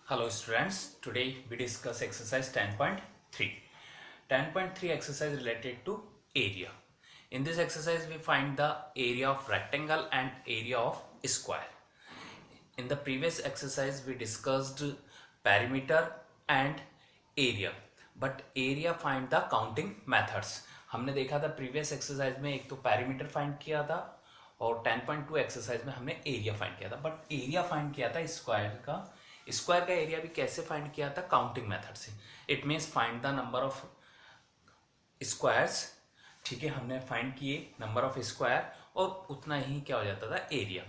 Hello students, today we discuss exercise 10.3. 10.3 exercise related to area. In this exercise we find the area of rectangle and area of square. In the previous exercise we discussed perimeter and area, but area find the counting methods. हमने देखा था previous exercise में एक तो perimeter find किया था और 10.2 exercise में हमने एरिया फाइंड किया था, बट एरिया फाइंड किया था स्क्वायर का एरिया भी कैसे फाइंड किया था? काउंटिंग मेथड से. It means find the number of squares. ठीक है, हमने फाइंड किए नंबर ऑफ स्क्वायर और उतना ही क्या हो जाता था area.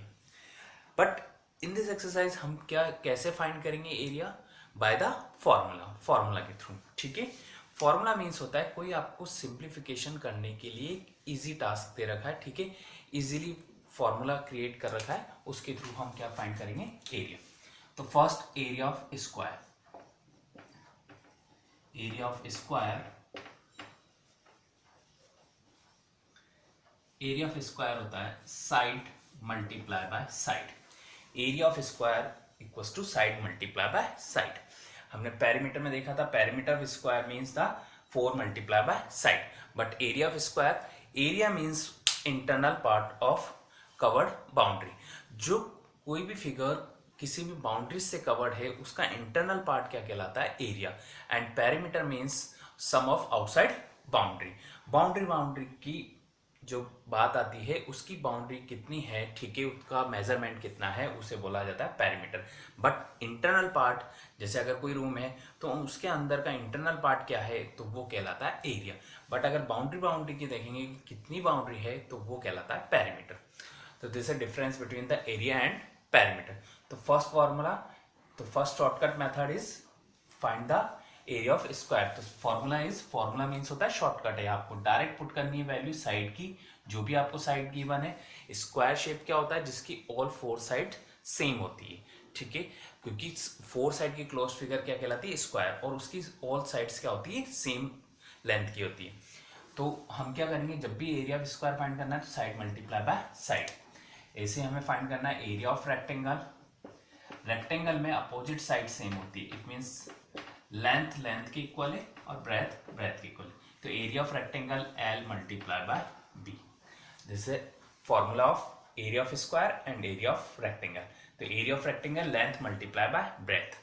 But in this exercise हम कैसे फाइंड करेंगे एरिया? बाय द फॉर्मूला के थ्रू. ठीक है, फॉर्मूला मीन्स होता है कोई आपको सिंप्लीफिकेशन करने के लिए इजी टास्क दे रखा है. ठीक है, इजीली फॉर्मूला क्रिएट कर रखा है, उसके थ्रू हम क्या फाइंड करेंगे? एरिया. तो फर्स्ट एरिया ऑफ स्क्वायर होता है side multiply by side. Area of square equals to side multiply by side. हमने पेरीमीटर में देखा था, perimeter of square means the 4 multiply by side. But area of square, area means internal part of covered boundary. जो कोई भी figure किसी भी boundary से कवर्ड है उसका इंटरनल पार्ट क्या कहलाता है? Area. And perimeter means sum of outside boundary. Boundary की जो बात आती है उसकी बाउंड्री कितनी है, ठीक है, उसका मेजरमेंट कितना है, उसे बोला जाता है पेरीमीटर. बट इंटरनल पार्ट, जैसे अगर कोई रूम है तो उसके अंदर का इंटरनल पार्ट क्या है, तो वो कहलाता है एरिया. बट अगर बाउंड्री की देखेंगे कितनी बाउंड्री है, तो वो कहलाता है पेरीमीटर. तो this is difference between the area and perimeter. तो first shortcut method is find the area of square. तो फॉर्मूला मीन्स होता है शॉर्टकट है, आपको डायरेक्ट पुट करनी है वैल्यू साइड की, जो भी आपको साइड गिवन है. स्क्वायर शेप क्या होता है? जिसकी ऑल 4 साइड सेम होती है. ठीक है, क्योंकि 4 साइड की क्लोज फिगर क्या कहलाती है? स्क्वायर. और उसकी ऑल साइड्स क्या होती है? सेम लेंथ की होती है. तो हम क्या करेंगे, जब भी एरिया ऑफ स्क्वायर फाइंड करना है तो साइड मल्टीप्लाई बाय साइड. ऐसे हमें फाइंड करना है एरिया ऑफ रेक्टेंगल में अपोजिट साइड सेम होती है. इट मीन्स लेंथ के इक्वल है और ब्रेथ के इक्वल है. तो area of rectangle L multiply by B. This is formula of area of square and area of rectangle. तो area of rectangle length multiply by breadth.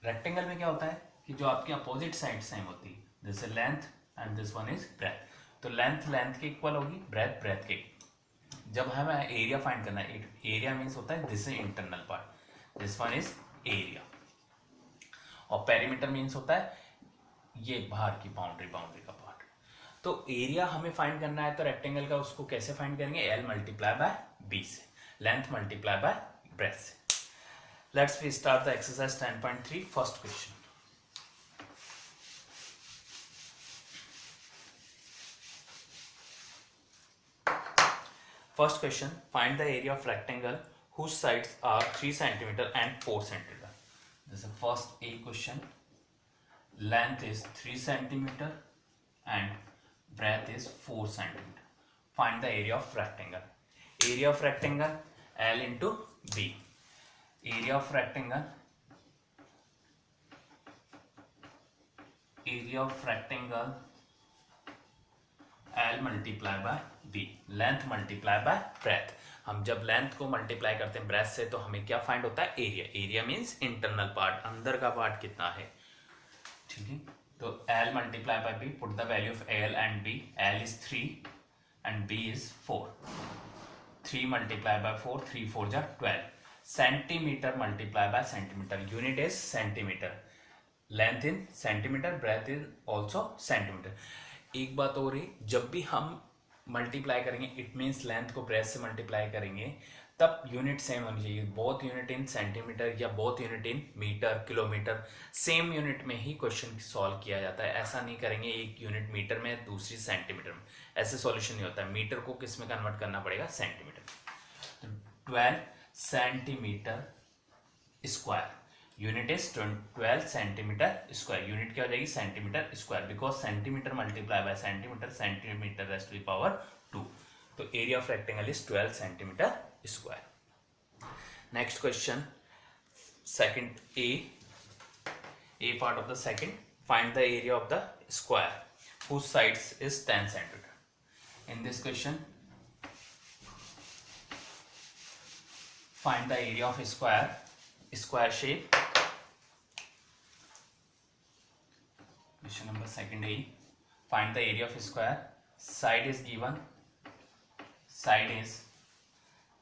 Rectangle में क्या होता है कि जो आपकी अपोजिट साइड सेम होती है. This is length and this one is breadth. तो लेंथ के इक्वल होगी, ब्रेथ के. जब हमें एरिया फाइंड करना है, एरिया मीन्स होता है this is internal part, this one is area. और पेरीमीटर मीन्स होता है ये बाहर की बाउंड्री का पार्ट. तो एरिया हमें फाइंड करना है तो रेक्टेंगल का उसको कैसे फाइंड करेंगे? L मल्टीप्लाई बाय B से, लेंथ मल्टीप्लाई बाय ब्रेथ से. Let's we start the exercise 10.3. First question. First question, find the area of rectangle whose sides are 3 cm and 4 cm. This is the first A question. Length is 3 cm and breadth is 4 cm. Find the area of rectangle. Area of rectangle L into B. Area of rectangle L multiply by B. Length multiply by breath. हम जब length को multiply करते हैं breath से तो हमें क्या find होता है? एरिया मीन्स इंटरनल पार्ट, अंदर का पार्ट कितना है. ठीक है, तो L multiply by B. Put the value of L and B. L is 3 and B is 4. 3 multiply by 4, 3 4 जा 12. Centimetre multiply by centimetre. Unit is centimetre. Length in centimetre, breadth is also centimetre. एक बात और है, जब भी हम multiply करेंगे it means length को ब्रेथ से मल्टीप्लाई करेंगे तब यूनिट सेम होनी चाहिए. बोथ यूनिट इन सेंटीमीटर या both unit in metre, kilometre, same unit में ही क्वेश्चन सॉल्व किया जाता है. ऐसा नहीं करेंगे एक यूनिट मीटर में दूसरी सेंटीमीटर में, ऐसे सॉल्यूशन नहीं होता है. मीटर को किस में कन्वर्ट करना पड़ेगा? सेंटीमीटर. तो 12 centimetre square. Unit is 12 centimetre square. Unit क्या हो जाएगी? Centimetre square. Because centimetre multiply by centimetre raise to the power 2. तो area of rectangle is 12 centimetre square. Next question, second A. A part of the second, find the area of the square whose sides is 10 centimeter. In this question, find the area of a square shape. Question number second A, find the area of a square. Side is given, side is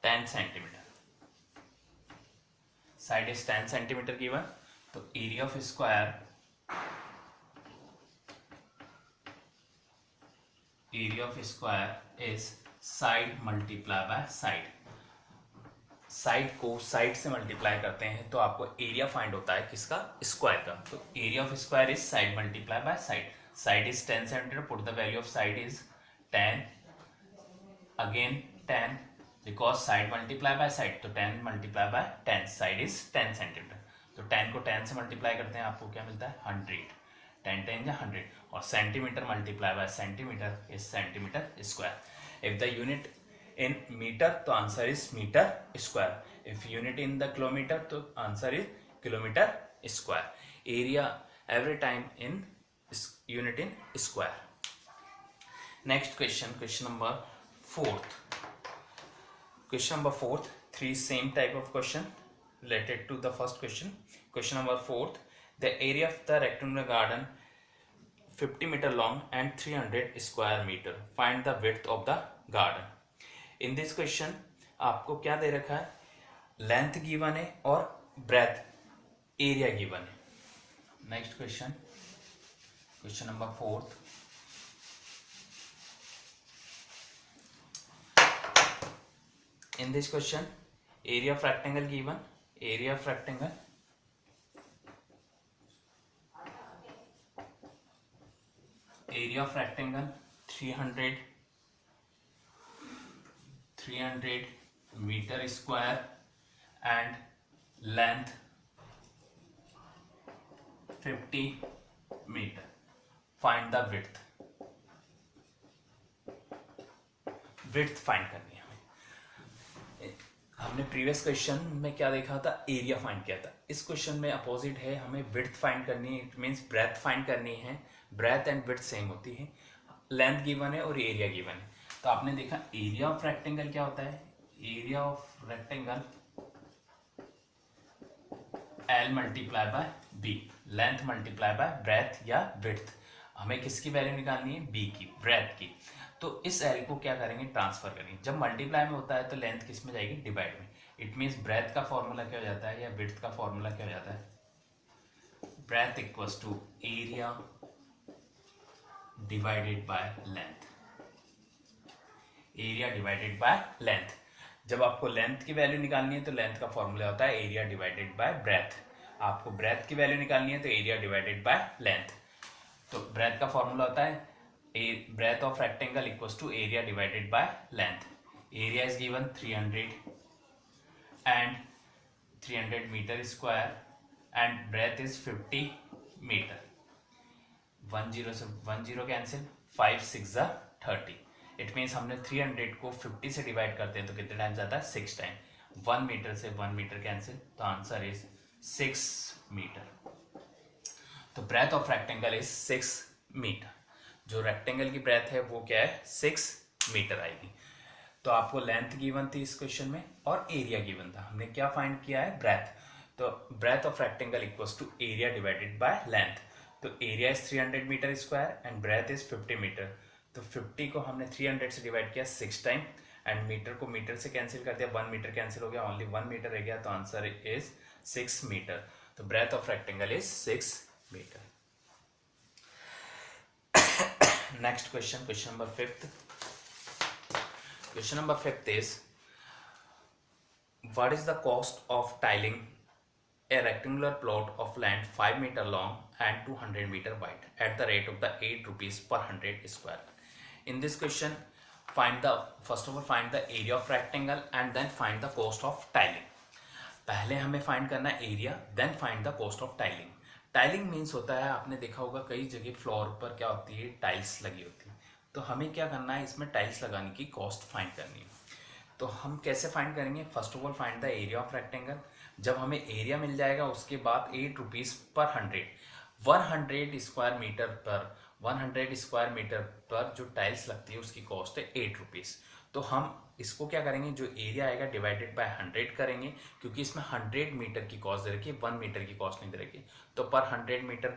10 centimeter. Side is 10 centimeter given, तो area of a square, area of a square is side multiply by side. Side को side से multiply करते हैं तो आपको area find होता है किसका, स्क्वायर का. तो area of square is side multiply by side. Side is 10 centimetre, put the value of side is 10, again 10 because side multiply by side, तो 10 multiply by 10, side is 10 centimetre. तो 10 को 10 से multiply करते हैं, आपको क्या मिलता है 100. 10 10 या 100, और centimetre multiply by centimetre is centimetre square. If the unit in meter, तो answer is metre square. If unit in the kilometre, तो answer is kilometre square. Area every time in unit in square. Next question, question number fourth. Question number fourth, 3 same type of question related to the first question. Question number fourth, the area of the rectangular garden 50 meter long and 300 square meter. Find the width of the garden. In this question आपको क्या दे रखा है, length given है और breath area given है. Next question, question number fourth. In this question area of rectangle given, area of rectangle, area of rectangle 300 meter square and length 50 meter. Find the width. width find करनी है हमें. हमने previous question में क्या देखा था, area find किया था. इस क्वेश्चन में अपोजिट है, हमें width फाइंड करनी है. इट मीन्स ब्रेथ फाइंड करनी है. ब्रेथ एंड width सेम होती है. लेंथ गिवन है और एरिया गिवन है. तो आपने देखा एरिया ऑफ रेक्टेंगल क्या होता है, area of rectangle L multiply by B, length multiply by breath या विड्थ. हमें किसकी वैल्यू निकालनी है, B की, ब्रेथ की. तो इस L को क्या करेंगे, ट्रांसफर करेंगे. जब मल्टीप्लाई में होता है तो लेंथ किस में जाएगी, डिवाइड में. इट मीन्स ब्रेथ का फॉर्मूला क्या हो जाता है या विड्थ का फॉर्मूला क्या हो जाता है, breadth equals to area divided by length. Area divided by length. जब आपको लेंथ की वैल्यू निकालनी है तो लेंथ का फॉर्मूला होता है एरिया डिवाइडेड बाय ब्रेथ. आपको ब्रेथ की वैल्यू निकालनी है तो एरिया डिवाइडेड बाय लेंथ. तो ब्रेथ का फॉर्मूला होता है breadth of rectangle equals to area divided by length. Area is given 300 and 300 metre square and breadth is 50 metre. 10 से 10 कैंसिल, 5 6 30. इट मीन्स हमने 300 को 50 से डिवाइड करते हैं तो कितने टाइम्स आता है, 6 टाइम. 1 मीटर से 1 मीटर कैंसिल, तो आंसर इज 6 मीटर. तो breadth of rectangle is 6 metre. जो रेक्टेंगल की ब्रेथ है वो क्या है, 6 मीटर आएगी. तो आपको लेंथ गिवन थी इस क्वेश्चन में और एरिया गिवन था. हमने क्या फाइंड किया है, ब्रेथ. तो breadth of rectangle equals to area divided by length. तो area is 300 metre square and breadth is 50 metre. तो 50 को हमने 300 से डिवाइड किया 6 टाइम एंड मीटर को मीटर से कैंसिल कर दिया, 1 मीटर कैंसिल हो गया, ओनली 1 मीटर रह गया. तो आंसर इज 6 मीटर. तो breadth of rectangle is 6 metre. Next question, question number 5th. Question number 5th is what is the cost of tiling a rectangular plot of land 5 meter long and 200 meter wide at the rate of the 8 rupees per 100 square. In this question, first of all find the area of rectangle and then find the cost of tiling. पहले हमें find करना है area, then find the cost of tiling. Tiling means होता है, आपने देखा होगा कई जगह फ्लोर पर क्या होती है, टाइल्स लगी होती है. तो हमें क्या करना है, इसमें टाइल्स लगाने की कॉस्ट फाइंड करनी है. तो हम कैसे फाइंड करेंगे? First of all find the area of rectangle. जब हमें एरिया मिल जाएगा उसके बाद 8 रुपीज पर 100 square metre per 100 square metre पर जो टाइल्स लगती है उसकी कॉस्ट है 8 रुपीज। तो हम इसको क्या करेंगे, जो एरिया आएगा डिवाइडेड बाय 100 करेंगे, क्योंकि इसमें 100 मीटर की कॉस्ट दे रखी है, 1 मीटर की कॉस्ट नहीं दे रखी। तो पर 100 मीटर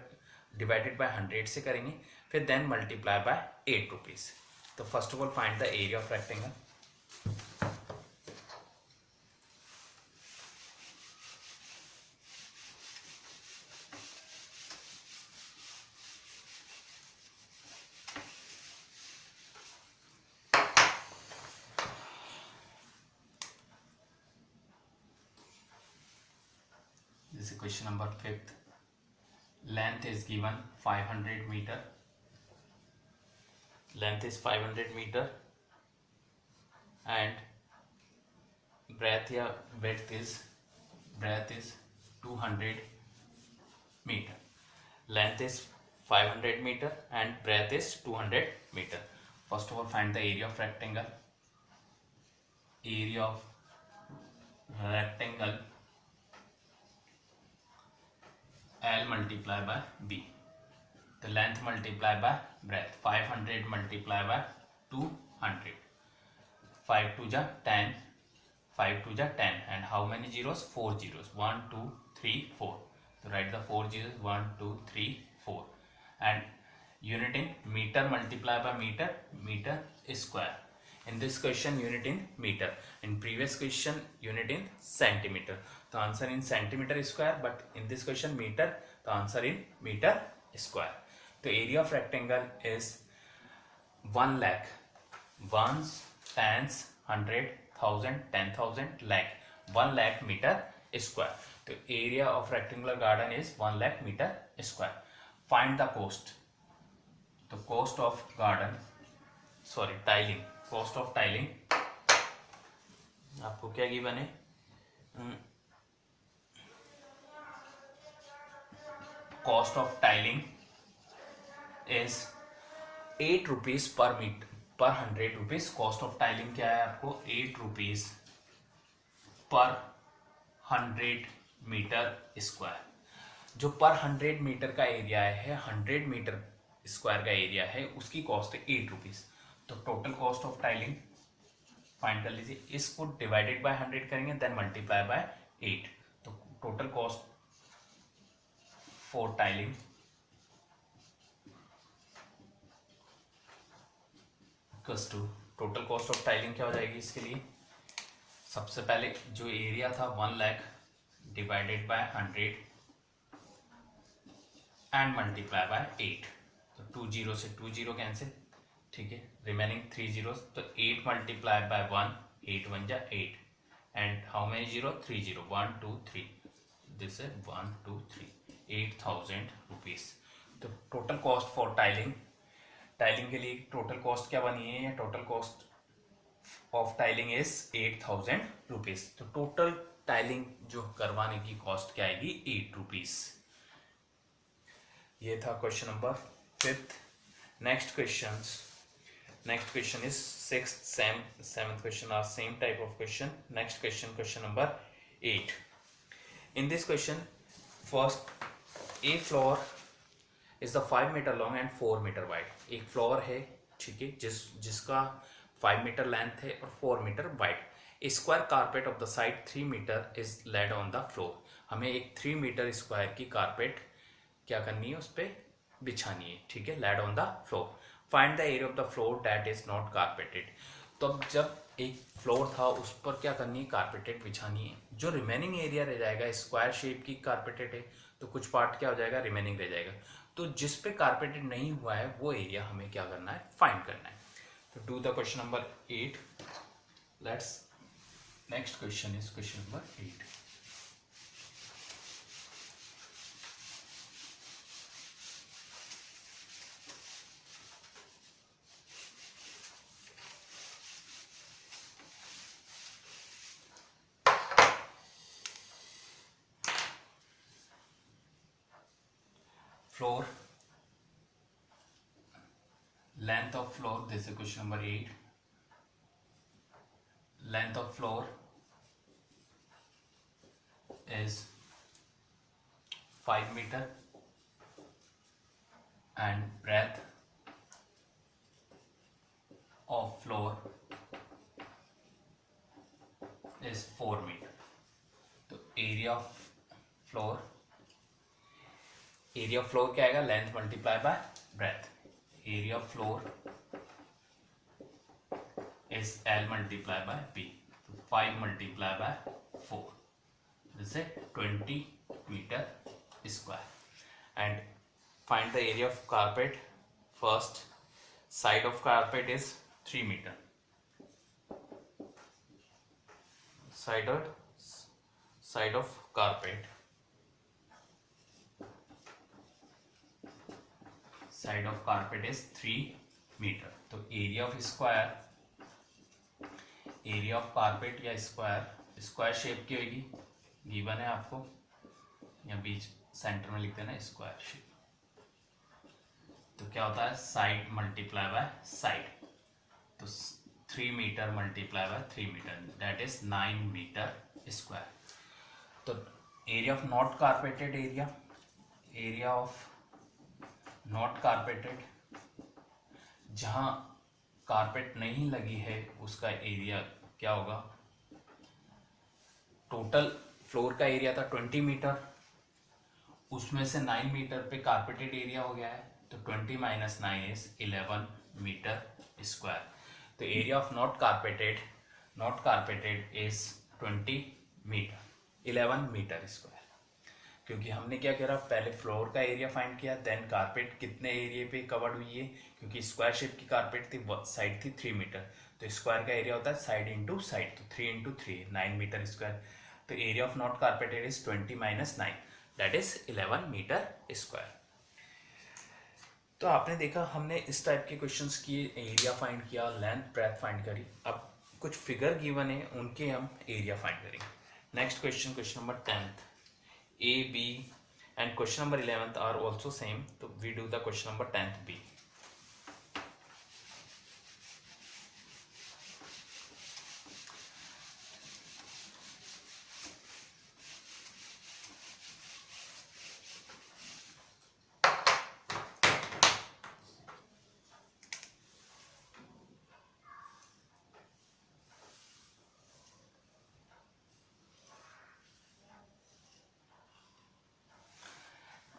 डिवाइडेड बाय 100 से करेंगे, फिर देन मल्टीप्लाई बाय 8 रुपीज। तो first of all find the area of rectangle. This is question number 5th. Length is given 500 meter. Length is 500 meter and breadth is 200 meter. Length is 500 meter and breadth is 200 meter. First of all, find the area of rectangle. Area of rectangle L multiplied by B. The length multiplied by breadth. 500 multiplied by 200. 5 to the 10. 5 to the 10. And how many zeros? 4 zeros. 1, 2, 3, 4. So write the 4 zeros. 1, 2, 3, 4. And unit in meter multiplied by meter. Meter square. In this question, unit in meter. In previous question, unit in centimeter. The answer in centimeter square, but in this question meter, the answer in meter square. The area of rectangle is 1 lakh. Ones, tens, 100, 1000, 10,000, lakh. 1 lakh meter square. The area of rectangular garden is 1 lakh meter square. Find the cost. The cost of garden, sorry, tiling. Cost of tiling आपको क्या given है? Cost of tiling is 8 rupees per metre per 100 rupees. Cost of tiling क्या है आपको? 8 rupees पर 100 metre square. जो पर 100 metre का एरिया है, 100 मीटर स्क्वायर का एरिया है, उसकी कॉस्ट है 8 रुपीज। तो total cost of tiling find कर लीजिए। इसको डिवाइडेड बाय 100 करेंगे, देन मल्टीप्लाई बाय 8। तो total cost for tiling equals to, total cost of tiling क्या हो जाएगी इसके लिए? सबसे पहले जो एरिया था 1 lakh divided by 100 and multiply by 8। तो 2 जीरो से 2 जीरो कैंसिल, ठीक है, रिमेनिंग 3 जीरो। तो 8 मल्टीप्लाई बाय 1, 8 1 जा 8 and how many zero? 3 zero, 1 2 3, this है 1 2 3, 8000 रुपीज। तो total cost for tiling, tiling के लिए टोटल कॉस्ट क्या बनी है? Total cost of tiling is 8000 rupees. तो टोटल टाइलिंग जो करवाने की कॉस्ट क्या आएगी? 8 रुपीज। ये था question number 5th। Next question is 6th, 7th question are same type of question. Next question number 8. In this question, first, a floor is the 5 meter long and 4 meter wide. एक floor है, ठीक है, जिसका 5 metre length है और 4 metre wide. A square carpet of the side 3 metre is laid on the floor. हमें एक 3 metre square की कारपेट क्या करनी है? उस पर बिछानी है, ठीक है, lead on the floor. Find the area of the floor that is not carpeted. तो अब जब एक फ्लोर था उस पर क्या करनी है? कारपेटेड बिछानी है। जो रिमेनिंग एरिया रह जाएगा, स्क्वायर शेप की कारपेटेड है तो कुछ पार्ट क्या हो जाएगा? रिमेनिंग रह जाएगा। तो जिस पे कारपेटेड नहीं हुआ है वो एरिया हमें क्या करना है? फाइंड करना है। तो do the question number 8। Let's next question is question number 8। Floor, length of floor, this is question number 8. length of floor is 5 meter and breadth of floor is 4 meter. तो area of floor क्या आएगा, length multiply by breath. Area of floor is L multiplied by B. So 5 multiplied by 4. This is 20 meter square. And find the area of carpet. First side of carpet is 3 meter. Side of carpet. Side of carpet is 3 meter. तो area of square, area of carpet या square shape की होगी, given है आपको, या बीच centre में लिख देना स्क्वायर शेप. तो क्या होता है, साइड मल्टीप्लाई बाय साइड. तो 3 metre multiply by 3 metre, that is 9 metre square. तो area of not carpeted area of not carpeted, जहां कारपेट नहीं लगी है उसका एरिया क्या होगा. टोटल फ्लोर का एरिया था 20 मीटर, उसमें से 9 मीटर पे कारपेटेड एरिया हो गया है, तो 20 माइनस 9 इज 11 मीटर स्क्वायर. तो area of not carpeted is 20 metre, 11 metre square. क्योंकि हमने क्या करा, पहले फ्लोर का एरिया फाइंड किया, देन कारपेट कितने एरिया पे कवर्ड हुई है, क्योंकि स्क्वायर शेप की कारपेट थी, साइड थी 3 मीटर, तो स्क्वायर का एरिया होता है साइड इंटू साइड, तो 3 इंटू 3 9 मीटर स्क्वायर. तो area of not carpeted is 20 minus 9, that is 11 metre square. तो आपने देखा हमने इस टाइप के क्वेश्चंस किए, एरिया फाइंड किया, लेंथ ब्रेथ फाइंड करी. अब कुछ फिगर गिवन है, उनके हम एरिया फाइंड करेंगे. Next question number 10th, A, B and question number 11th are also same. So we do the question number 10th B.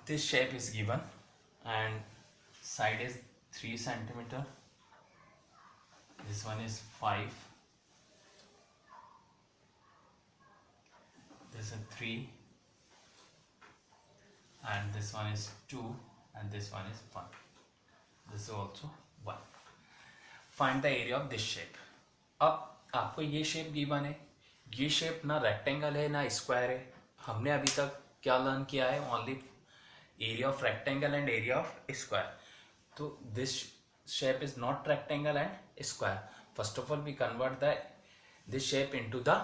This shape is given and side is 3 centimeter, this one is 5, this is 3, and this one is 2, and this one is 1, this is also 1. Find the area of this shape. अब आपको ये shape given है, ये shape ना rectangle है ना square है. हमने अभी तक क्या लर्न किया है, only area of rectangle and area of square. So this shape is not rectangle and square. First of all we convert this shape into the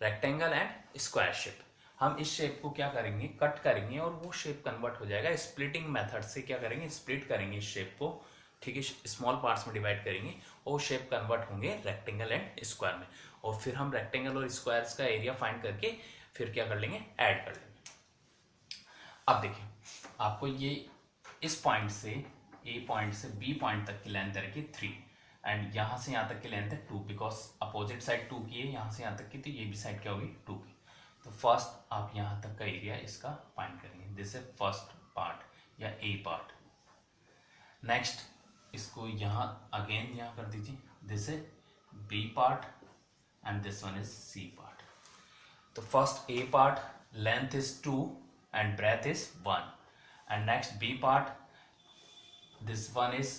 rectangle and square shape. हम इस shape को क्या करेंगे, cut करेंगे और वो shape convert हो जाएगा. स्प्लिटिंग मेथड से क्या करेंगे, स्प्लिट करेंगे इस शेप को, ठीक है, स्मॉल पार्ट्स में डिवाइड करेंगे और शेप कन्वर्ट होंगे रेक्टेंगल एंड स्क्वायर में. और फिर हम रेक्टेंगल और स्क्वायर्स का एरिया फाइंड करके फिर क्या कर लेंगे, ऐड कर लेंगे. अब देखिए आपको ये इस पॉइंट से A पॉइंट से B पॉइंट तक की लेंथ रखी 3 एंड यहाँ से यहाँ तक की लेंथ है 2, बिकॉज अपोजिट साइड 2 की है, यहाँ से यहाँ तक की, तो ये भी साइड क्या होगी 2 की. तो फर्स्ट आप यहाँ तक का एरिया इसका फाइंड करेंगे, दिस है फर्स्ट पार्ट या A पार्ट. नेक्स्ट इसको यहाँ अगेन यहाँ कर दीजिए, दिस है B part and this one is C part. तो first A part length is 2 and breadth is 1, and next B part, this one is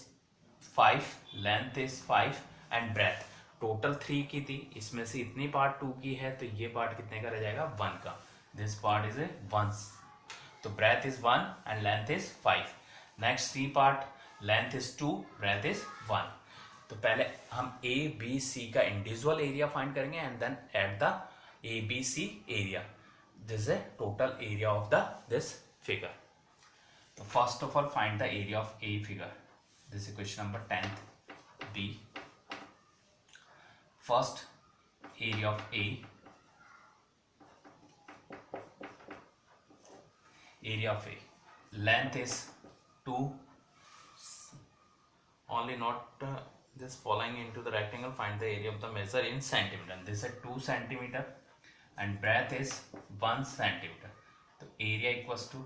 5, length is 5 and breadth total 3 की थी, इसमें से इतनी पार्ट 2 की है, तो ये पार्ट कितने का रह जाएगा, 1 का. this part is a 1, तो breadth is 1 and length is 5. next C part, length is 2, breadth is 1. तो पहले हम A B C का इंडिविजुअल एरिया फाइंड करेंगे and then at the A B C area. This is a total area of this figure. So first of all find the area of A figure. This is question number 10th B. First area of A, length is 2, only not just following into the rectangle, find the area of the measure in centimeter. This is 2 centimeter and breadth is 1 centimeter. So area equals to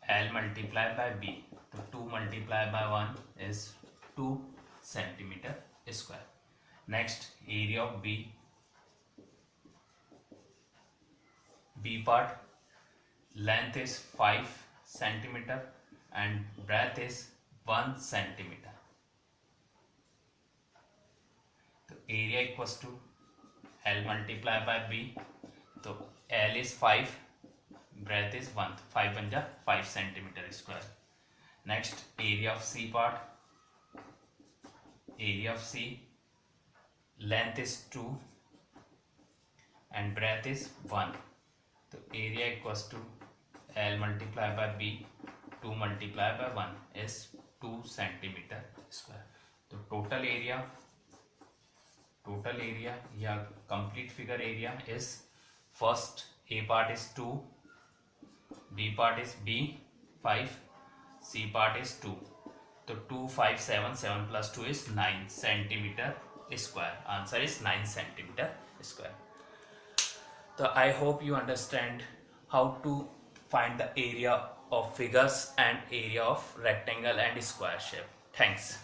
L multiplied by B. So 2 multiplied by 1 is 2 centimeter square. Next, area of B part, length is 5 centimeter and breadth is 1 centimeter. So area equals to L multiplied by B. So L is 5, breadth is 1, 5 1 ja 5 centimeter square. Next, area of C part, length is 2 and breadth is 1. So area equals to L multiplied by B, 2 multiplied by 1 is 2 centimeter square. So total area या complete figure area is, first A part is 2, B part is 5, C part is 2. So 2, 5, 7, 7 plus 2 is 9 centimeter square. Answer is 9 centimeter square. So I hope you understand how to find the area of figures and area of rectangle and square shape. Thanks.